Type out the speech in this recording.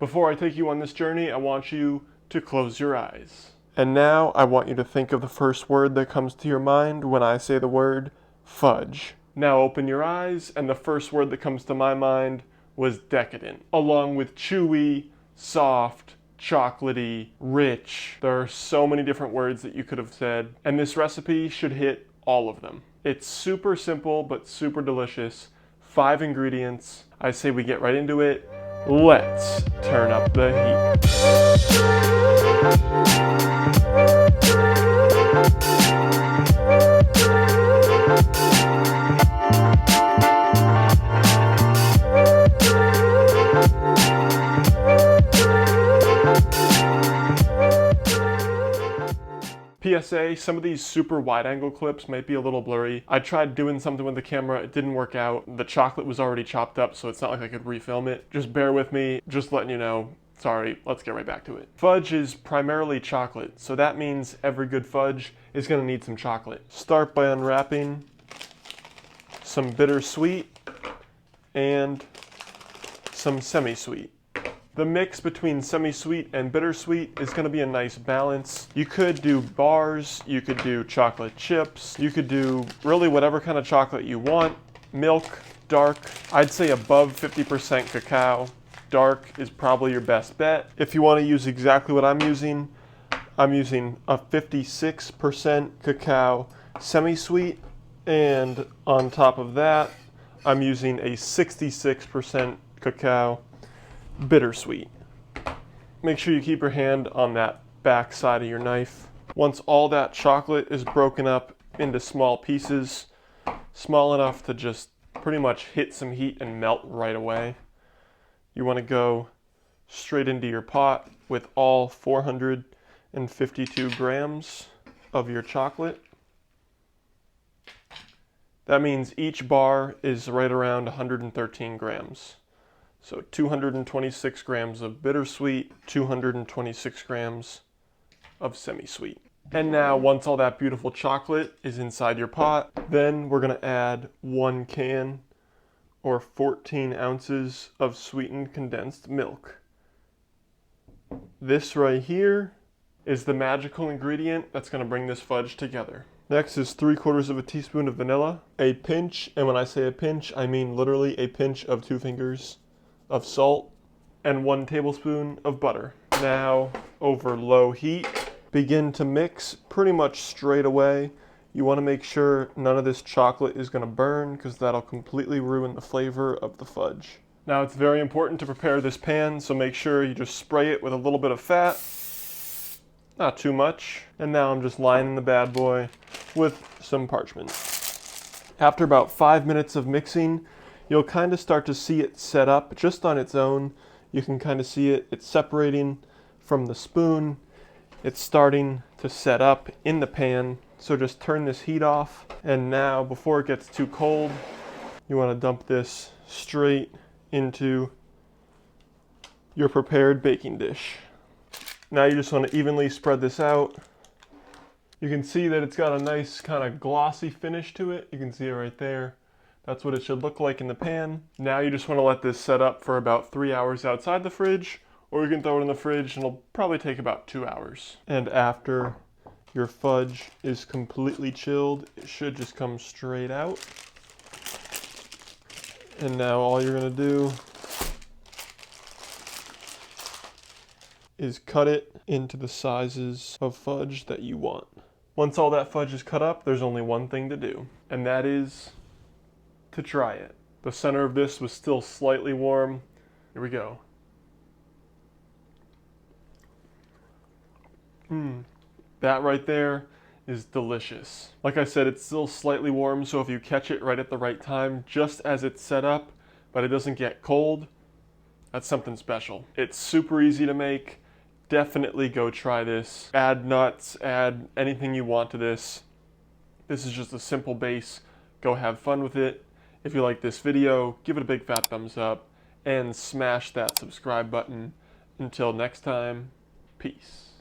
Before I take you on this journey, I want you to close your eyes. And now I want you to think of the first word that comes to your mind when I say the word fudge. Now open your eyes, and the first word that comes to my mind was decadent, along with chewy, soft, chocolatey, rich. There are so many different words that you could have said, and this recipe should hit all of them. It's super simple, but super delicious. 5 ingredients. I say we get right into it. Let's turn up the PSA, some of these super wide angle clips might be a little blurry. I tried doing something with the camera, it didn't work out. The chocolate was already chopped up, so it's not like I could refilm it. Just bear with me, just letting you know. Sorry, let's get right back to it. Fudge is primarily chocolate, so that means every good fudge is gonna need some chocolate. Start by unwrapping some bittersweet and some semi-sweet. The mix between semi-sweet and bittersweet is going to be a nice balance. You could do bars, you could do chocolate chips, you could do really whatever kind of chocolate you want. Milk, dark, I'd say above 50% cacao. Dark is probably your best bet. If you want to use exactly what I'm using a 56% cacao semi-sweet, and on top of that, I'm using a 66% cacao bittersweet. Make sure you keep your hand on that back side of your knife. Once all that chocolate is broken up into small pieces, small enough to just pretty much hit some heat and melt right away, you want to go straight into your pot with all 452 grams of your chocolate. That means each bar is right around 113 grams. So 226 grams of bittersweet, 226 grams of semi-sweet. And now once all that beautiful chocolate is inside your pot, then we're gonna add 1 can or 14 ounces of sweetened condensed milk. This right here is the magical ingredient that's gonna bring this fudge together. Next is 3/4 of a teaspoon of vanilla, a pinch, and when I say a pinch, I mean literally a pinch of 2 fingers of salt, and 1 tablespoon of butter. Now, over low heat, begin to mix pretty much straight away. You want to make sure none of this chocolate is going to burn, because that'll completely ruin the flavor of the fudge. Now, it's very important to prepare this pan, so make sure you just spray it with a little bit of fat, not too much. And now I'm just lining the bad boy with some parchment. After about 5 minutes of mixing, you'll kind of start to see it set up just on its own. You can kind of see it's separating from the spoon. It's starting to set up in the pan. So just turn this heat off. And now, before it gets too cold, you want to dump this straight into your prepared baking dish. Now you just want to evenly spread this out. You can see that it's got a nice kind of glossy finish to it. You can see it right there. That's what it should look like in the pan. Now you just want to let this set up for about 3 hours outside the fridge, or you can throw it in the fridge and it'll probably take about 2 hours. And after your fudge is completely chilled, it should just come straight out. And now all you're going to do is cut it into the sizes of fudge that you want. Once all that fudge is cut up, there's only one thing to do, and that is to try it. The center of this was still slightly warm. Here we go. That right there is delicious. Like I said, it's still slightly warm, so if you catch it right at the right time, just as it's set up, but it doesn't get cold, that's something special. It's super easy to make. Definitely go try this. Add nuts, add anything you want to this. This is just a simple base. Go have fun with it. If you like this video, give it a big fat thumbs up and smash that subscribe button. Until next time, peace.